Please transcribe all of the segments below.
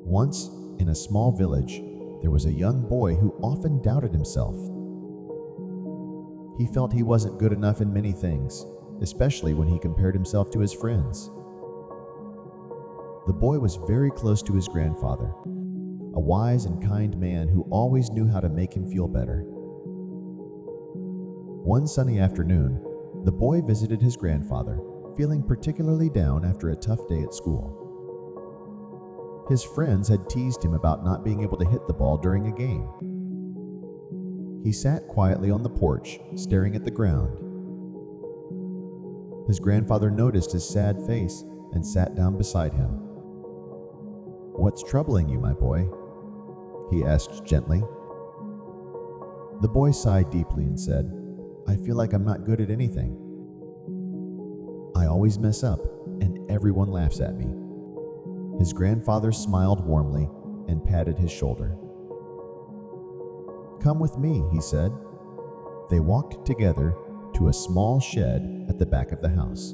Once, in a small village, there was a young boy who often doubted himself. He felt he wasn't good enough in many things, especially when he compared himself to his friends. The boy was very close to his grandfather, a wise and kind man who always knew how to make him feel better. One sunny afternoon, the boy visited his grandfather, feeling particularly down after a tough day at school. His friends had teased him about not being able to hit the ball during a game. He sat quietly on the porch, staring at the ground. His grandfather noticed his sad face and sat down beside him. "What's troubling you, my boy?" he asked gently. The boy sighed deeply and said, "I feel like I'm not good at anything. I always mess up, and everyone laughs at me." His grandfather smiled warmly and patted his shoulder. "Come with me," he said. They walked together to a small shed at the back of the house.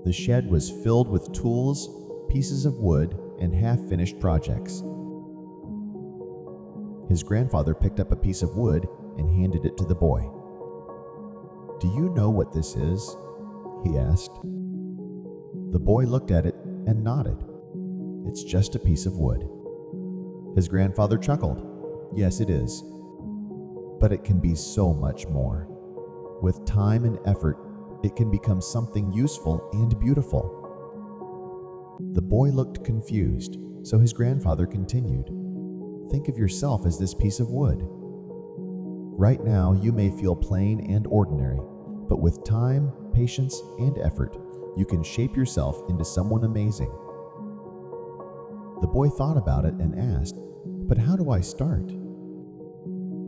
The shed was filled with tools, pieces of wood, and half-finished projects. His grandfather picked up a piece of wood and handed it to the boy. "Do you know what this is?" he asked. The boy looked at it and nodded. "It's just a piece of wood." His grandfather chuckled. "Yes, it is. But it can be so much more. With time and effort, it can become something useful and beautiful." The boy looked confused, so his grandfather continued, "Think of yourself as this piece of wood. Right now, you may feel plain and ordinary, but with time, patience, and effort, you can shape yourself into someone amazing." The boy thought about it and asked, "But how do I start?"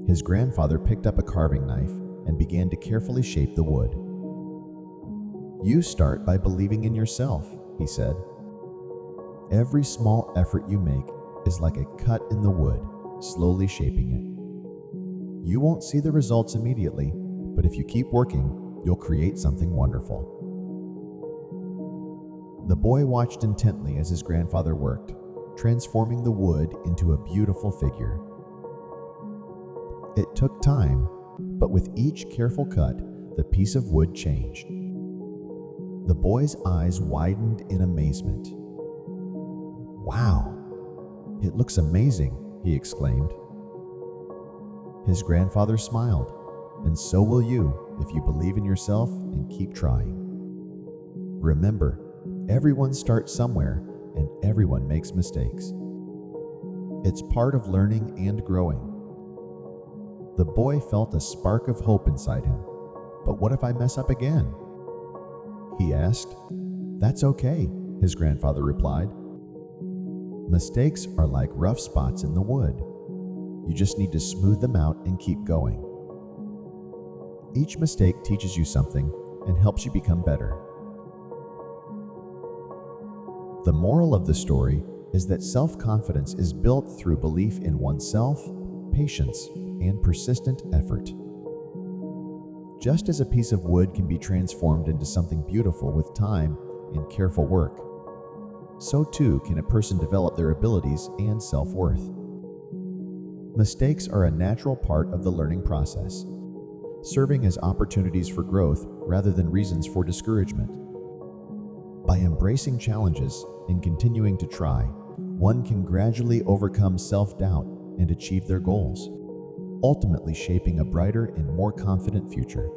His grandfather picked up a carving knife and began to carefully shape the wood. "You start by believing in yourself," he said. "Every small effort you make is like a cut in the wood, slowly shaping it. You won't see the results immediately, but if you keep working, you'll create something wonderful." The boy watched intently as his grandfather worked, transforming the wood into a beautiful figure. It took time, but with each careful cut, the piece of wood changed. The boy's eyes widened in amazement. "Wow! It looks amazing," he exclaimed. His grandfather smiled, "And so will you if you believe in yourself and keep trying. Remember, everyone starts somewhere and everyone makes mistakes. It's part of learning and growing." The boy felt a spark of hope inside him. "But what if I mess up again?" he asked. "That's okay," his grandfather replied. "Mistakes are like rough spots in the wood. You just need to smooth them out and keep going. Each mistake teaches you something and helps you become better." The moral of the story is that self-confidence is built through belief in oneself, patience, and persistent effort. Just as a piece of wood can be transformed into something beautiful with time and careful work, so too can a person develop their abilities and self-worth. Mistakes are a natural part of the learning process, serving as opportunities for growth rather than reasons for discouragement. By embracing challenges and continuing to try, one can gradually overcome self-doubt and achieve their goals, ultimately shaping a brighter and more confident future.